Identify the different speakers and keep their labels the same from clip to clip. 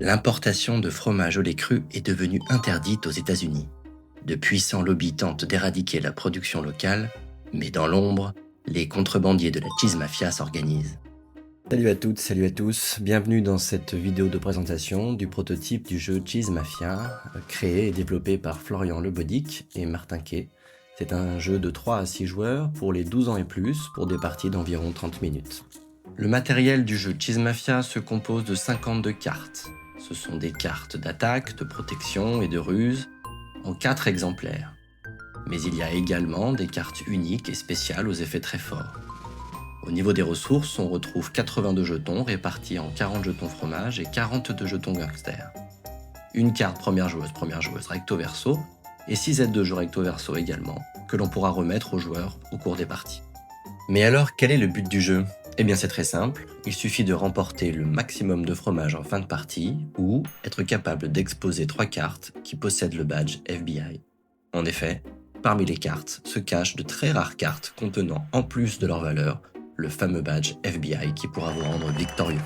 Speaker 1: L'importation de fromage au lait cru est devenue interdite aux États-Unis. De puissants lobbies tentent d'éradiquer la production locale, mais dans l'ombre, les contrebandiers de la cheese mafia s'organisent. Salut à toutes, salut à tous, bienvenue dans cette vidéo de présentation du prototype du jeu Cheese Mafia, créé et développé par Florian Lebodic et Martin Quay. C'est un jeu de 3 à 6 joueurs pour les 12 ans et plus, pour des parties d'environ 30 minutes. Le matériel du jeu Cheese Mafia se compose de 52 cartes. Ce sont des cartes d'attaque, de protection et de ruse, en 4 exemplaires. Mais il y a également des cartes uniques et spéciales aux effets très forts. Au niveau des ressources, on retrouve 82 jetons répartis en 40 jetons fromage et 42 jetons gangster. Une carte première joueuse recto verso et 6 aides de jeu recto verso également, que l'on pourra remettre aux joueurs au cours des parties. Mais alors, quel est le but du jeu ? Eh bien c'est très simple, il suffit de remporter le maximum de fromage en fin de partie ou être capable d'exposer 3 cartes qui possèdent le badge FBI. En effet, parmi les cartes se cachent de très rares cartes contenant en plus de leur valeur le fameux badge FBI qui pourra vous rendre victorieux.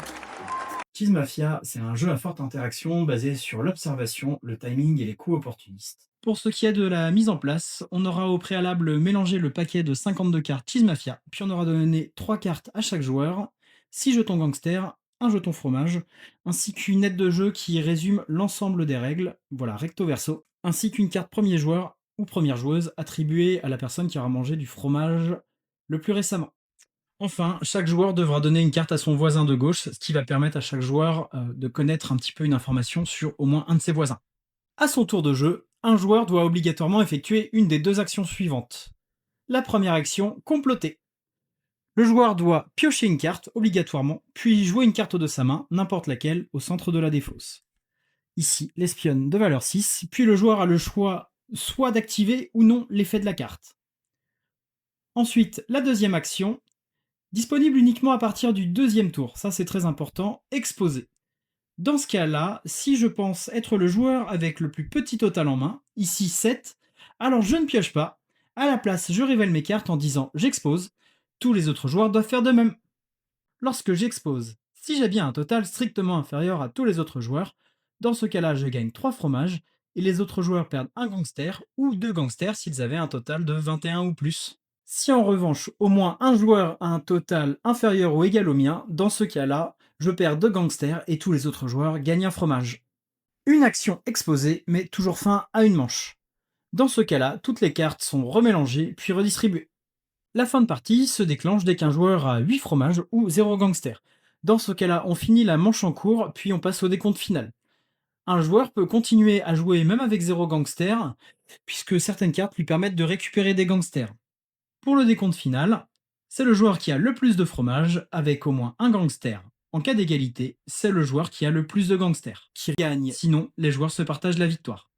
Speaker 2: Cheese Mafia, c'est un jeu à forte interaction basé sur l'observation, le timing et les coups opportunistes. Pour ce qui est de la mise en place, on aura au préalable mélangé le paquet de 52 cartes Cheese Mafia, puis on aura donné 3 cartes à chaque joueur, 6 jetons gangster, un jeton fromage, ainsi qu'une aide de jeu qui résume l'ensemble des règles, voilà, recto verso, ainsi qu'une carte premier joueur ou première joueuse attribuée à la personne qui aura mangé du fromage le plus récemment. Enfin, chaque joueur devra donner une carte à son voisin de gauche, ce qui va permettre à chaque joueur de connaître un petit peu une information sur au moins un de ses voisins. À son tour de jeu, un joueur doit obligatoirement effectuer une des 2 actions suivantes. La première action, comploter. Le joueur doit piocher une carte obligatoirement, puis jouer une carte de sa main, n'importe laquelle, au centre de la défausse. Ici, l'espionne de valeur 6, puis le joueur a le choix soit d'activer ou non l'effet de la carte. Ensuite, la deuxième action, disponible uniquement à partir du 2e tour, ça c'est très important, exposé. Dans ce cas-là, si je pense être le joueur avec le plus petit total en main, ici 7, alors je ne pioche pas, à la place je révèle mes cartes en disant j'expose, tous les autres joueurs doivent faire de même. Lorsque j'expose, si j'ai bien un total strictement inférieur à tous les autres joueurs, dans ce cas-là je gagne 3 fromages, et les autres joueurs perdent un gangster ou 2 gangsters s'ils avaient un total de 21 ou plus. Si en revanche, au moins un joueur a un total inférieur ou égal au mien, dans ce cas-là, je perds 2 gangsters et tous les autres joueurs gagnent un fromage. Une action exposée met toujours fin à une manche. Dans ce cas-là, toutes les cartes sont remélangées puis redistribuées. La fin de partie se déclenche dès qu'un joueur a 8 fromages ou 0 gangster. Dans ce cas-là, on finit la manche en cours puis on passe au décompte final. Un joueur peut continuer à jouer même avec 0 gangster, puisque certaines cartes lui permettent de récupérer des gangsters. Pour le décompte final, c'est le joueur qui a le plus de fromage avec au moins un gangster. En cas d'égalité, c'est le joueur qui a le plus de gangsters qui gagne. Sinon, les joueurs se partagent la victoire.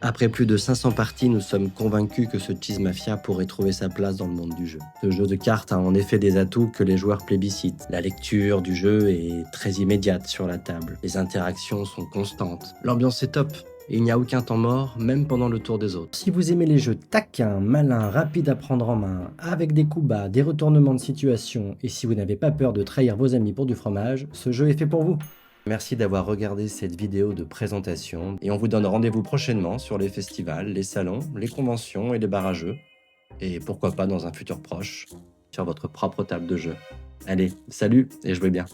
Speaker 1: Après plus de 500 parties, nous sommes convaincus que ce Cheese Mafia pourrait trouver sa place dans le monde du jeu. Ce jeu de cartes a en effet des atouts que les joueurs plébiscitent. La lecture du jeu est très immédiate sur la table. Les interactions sont constantes. L'ambiance est top. Et il n'y a aucun temps mort, même pendant le tour des autres. Si vous aimez les jeux taquins, malins, rapides à prendre en main, avec des coups bas, des retournements de situation, et si vous n'avez pas peur de trahir vos amis pour du fromage, ce jeu est fait pour vous. Merci d'avoir regardé cette vidéo de présentation et on vous donne rendez-vous prochainement sur les festivals, les salons, les conventions et les bars à jeux. Et pourquoi pas dans un futur proche, sur votre propre table de jeu. Allez, salut et jouez bien.